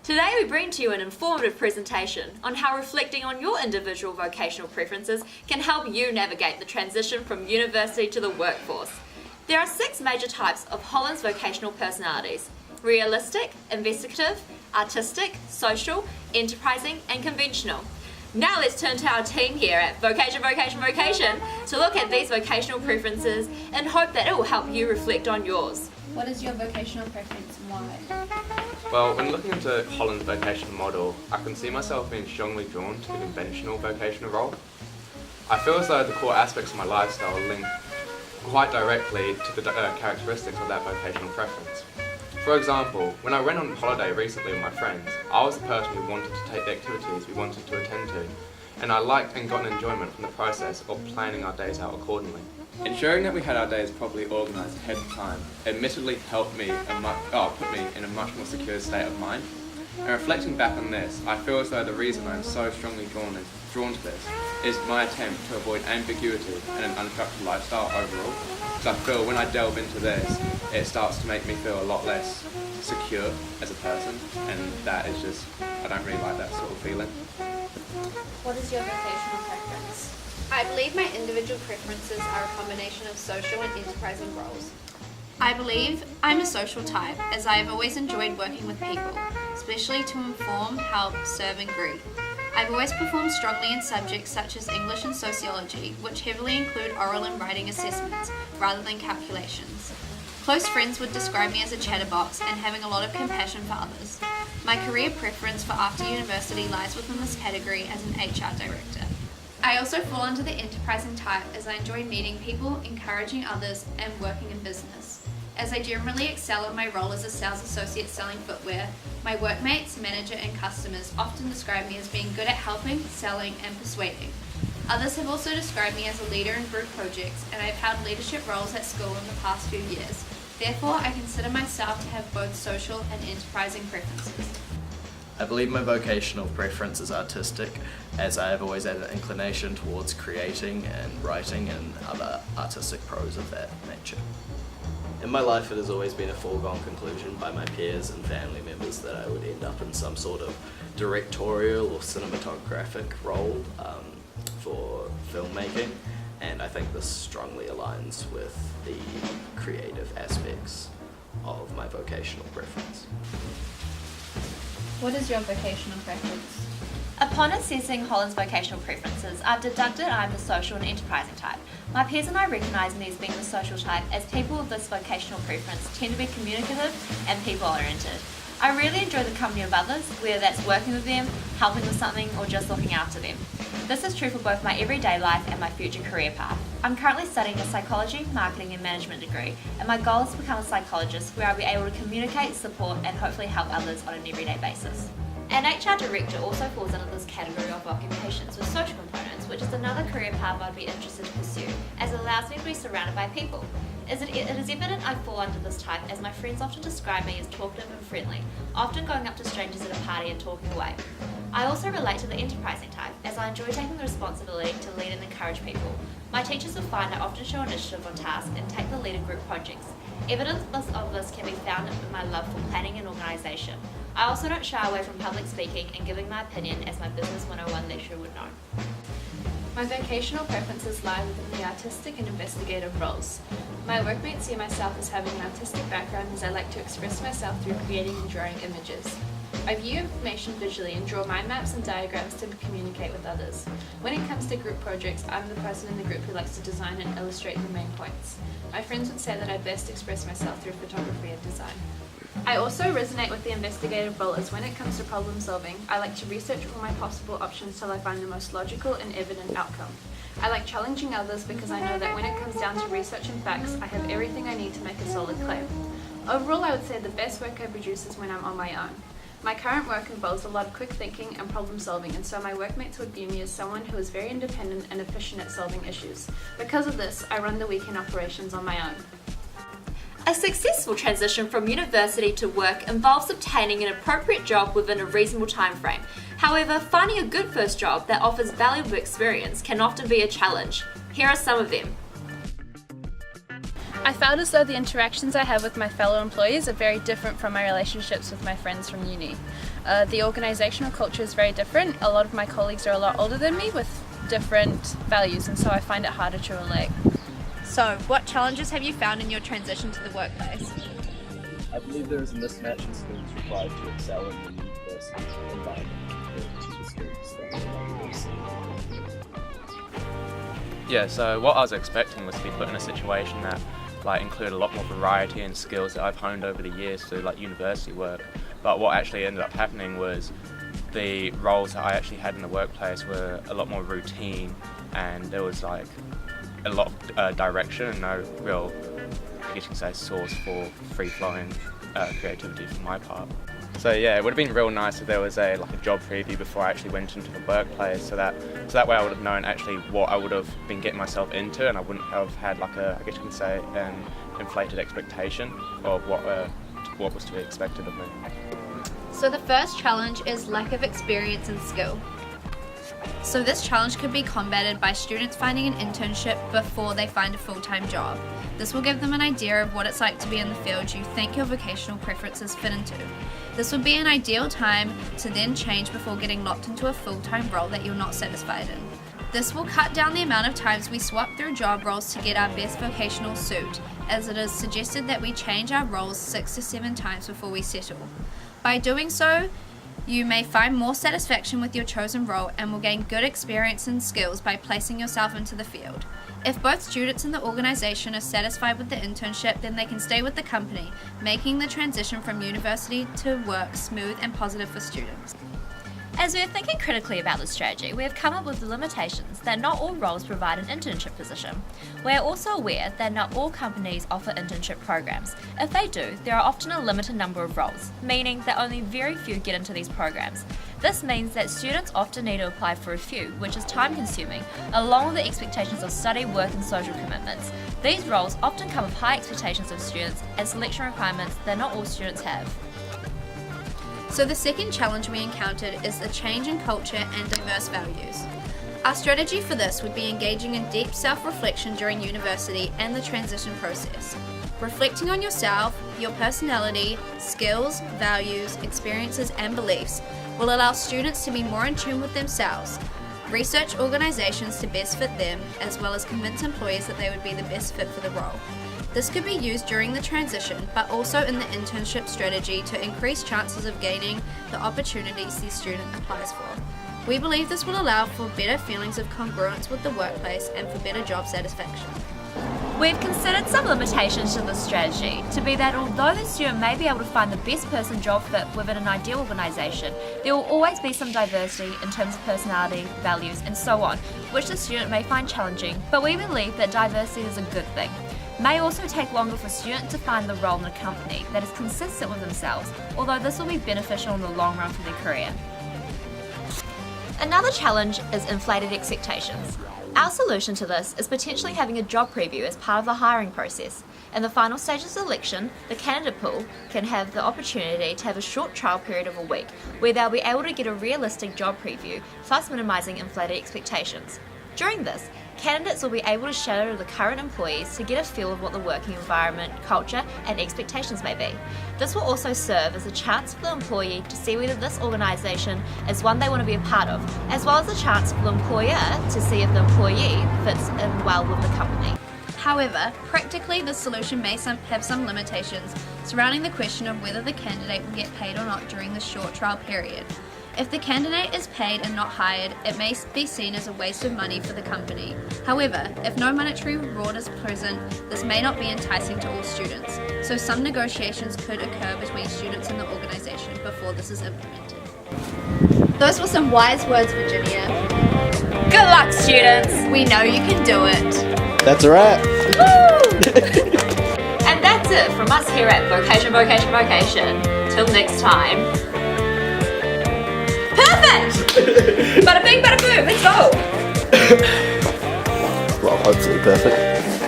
Today we bring to you an informative presentation on how reflecting on your individual vocational preferences can help you navigate the transition from university to the workforce. There are 6 major types of Holland's vocational personalities: realistic, investigative, artistic, social, enterprising, and conventional. Now let's turn to our team here at Vocation to look at these vocational preferences and hope that it will help you reflect on yours. What is your vocational preference and why? Well, when looking into Holland's vocational model, I can see myself being strongly drawn to the conventional vocational role. I feel as though the core aspects of my lifestyle link quite directly to the characteristics of that vocational preference. For example, when I went on holiday recently with my friends, I was the person who wanted to take the activities we wanted to attend to, and I liked and got an enjoyment from the process of planning our days out accordingly. Ensuring that we had our days properly organised ahead of time admittedly helped me put me in a much more secure state of mind. And reflecting back on this, I feel as though the reason I am so strongly drawn to this is my attempt to avoid ambiguity and an unstructured lifestyle overall. Because I feel when I delve into this, it starts to make me feel a lot less secure as a person, and that is just, I don't really like that sort of feeling. What is your vocational preference? I believe my individual preferences are a combination of social and enterprising roles. I believe I'm a social type, as I have always enjoyed working with people, especially to inform, help, serve and greet. I've always performed strongly in subjects such as English and sociology, which heavily include oral and writing assessments rather than calculations. Close friends would describe me as a chatterbox and having a lot of compassion for others. My career preference for after university lies within this category as an HR director. I also fall under the enterprising type, as I enjoy meeting people, encouraging others, and working in business. As I generally excel in my role as a sales associate selling footwear, my workmates, manager, and customers often describe me as being good at helping, selling, and persuading. Others have also described me as a leader in group projects, and I've held leadership roles at school in the past few years. Therefore, I consider myself to have both social and enterprising preferences. I believe my vocational preference is artistic, as I have always had an inclination towards creating and writing and other artistic prose of that nature. In my life, it has always been a foregone conclusion by my peers and family members that I would end up in some sort of directorial or cinematographic role for filmmaking, and I think this strongly aligns with the creative aspects of my vocational preference. What is your vocational preference? Upon assessing Holland's vocational preferences, I've deducted I'm the social and enterprising type. My peers and I recognise me as being the social type, as people with this vocational preference tend to be communicative and people-oriented. I really enjoy the company of others, whether that's working with them, helping with something, or just looking after them. This is true for both my everyday life and my future career path. I'm currently studying a psychology, marketing and management degree, and my goal is to become a psychologist where I'll be able to communicate, support and hopefully help others on an everyday basis. An HR director also falls under this category of occupations with social components, which is another career path I'd be interested to pursue, as it allows me to be surrounded by people. It is evident I fall under this type, as my friends often describe me as talkative and friendly, often going up to strangers at a party and talking away. I also relate to the enterprising type, as I enjoy taking the responsibility to lead and encourage people. My teachers will find I often show initiative on task and take the lead in group projects. Evidence of this can be found in my love for planning and organisation. I also don't shy away from public speaking and giving my opinion, as my Business 101 lecturer would know. My vocational preferences lie within the artistic and investigative roles. My workmates see myself as having an artistic background, as I like to express myself through creating and drawing images. I view information visually and draw mind maps and diagrams to communicate with others. When it comes to group projects, I'm the person in the group who likes to design and illustrate the main points. My friends would say that I best express myself through photography and design. I also resonate with the investigative role, as when it comes to problem solving, I like to research all my possible options till I find the most logical and evident outcome. I like challenging others because I know that when it comes down to research and facts, I have everything I need to make a solid claim. Overall, I would say the best work I produce is when I'm on my own. My current work involves a lot of quick thinking and problem solving, and so my workmates would view me as someone who is very independent and efficient at solving issues. Because of this, I run the weekend operations on my own. A successful transition from university to work involves obtaining an appropriate job within a reasonable time frame. However, finding a good first job that offers valuable experience can often be a challenge. Here are some of them. I felt as though the interactions I have with my fellow employees are very different from my relationships with my friends from uni. The organisational culture is very different. A lot of my colleagues are a lot older than me with different values, and so I find it harder to relate. So, what challenges have you found in your transition to the workplace? I believe there is a mismatch in skills required to excel in the university environment compared to the skills that are university. Yeah, so what I was expecting was to be put in a situation that included a lot more variety and skills that I've honed over the years through university work. But what actually ended up happening was the roles that I actually had in the workplace were a lot more routine, and there was a lot of direction and no real, I guess you could say, source for free-flowing creativity from my part. So yeah, it would have been real nice if there was a job preview before I actually went into the workplace, so that way I would have known actually what I would have been getting myself into, and I wouldn't have had I guess you can say, an inflated expectation of what was to be expected of me. So the first challenge is lack of experience and skill. So this challenge could be combated by students finding an internship before they find a full-time job. This will give them an idea of what it's like to be in the field you think your vocational preferences fit into. This would be an ideal time to then change before getting locked into a full-time role that you're not satisfied in. This will cut down the amount of times we swap through job roles to get our best vocational suit, as it is suggested that we change our roles 6 to 7 times before we settle. By doing so, you may find more satisfaction with your chosen role and will gain good experience and skills by placing yourself into the field. If both students and the organisation are satisfied with the internship, then they can stay with the company, making the transition from university to work smooth and positive for students. As we are thinking critically about this strategy, we have come up with the limitations that not all roles provide an internship position. We are also aware that not all companies offer internship programs. If they do, there are often a limited number of roles, meaning that only very few get into these programs. This means that students often need to apply for a few, which is time consuming, along with the expectations of study, work and social commitments. These roles often come with high expectations of students and selection requirements that not all students have. So the second challenge we encountered is the change in culture and diverse values. Our strategy for this would be engaging in deep self-reflection during university and the transition process. Reflecting on yourself, your personality, skills, values, experiences and beliefs will allow students to be more in tune with themselves, research organisations to best fit them, as well as convince employers that they would be the best fit for the role. This could be used during the transition, but also in the internship strategy to increase chances of gaining the opportunities the student applies for. We believe this will allow for better feelings of congruence with the workplace and for better job satisfaction. We've considered some limitations to this strategy, to be that although the student may be able to find the best person job fit within an ideal organisation, there will always be some diversity in terms of personality, values and so on, which the student may find challenging, but we believe that diversity is a good thing. May also take longer for students to find the role in a company that is consistent with themselves, although this will be beneficial in the long run for their career. Another challenge is inflated expectations. Our solution to this is potentially having a job preview as part of the hiring process. In the final stage of selection, the candidate pool can have the opportunity to have a short trial period of a week, where they'll be able to get a realistic job preview, thus minimising inflated expectations. During this, candidates will be able to shadow the current employees to get a feel of what the working environment, culture and expectations may be. This will also serve as a chance for the employee to see whether this organisation is one they want to be a part of, as well as a chance for the employer to see if the employee fits in well with the company. However, practically this solution may have some limitations surrounding the question of whether the candidate will get paid or not during the short trial period. If the candidate is paid and not hired, it may be seen as a waste of money for the company. However, if no monetary reward is present, this may not be enticing to all students, so some negotiations could occur between students and the organisation before this is implemented. Those were some wise words, Virginia. Good luck, students! We know you can do it. That's a wrap. And that's it from us here at Vocation. Till next time. Perfect! Bada bing, bada boom, let's go! Well, hopefully perfect.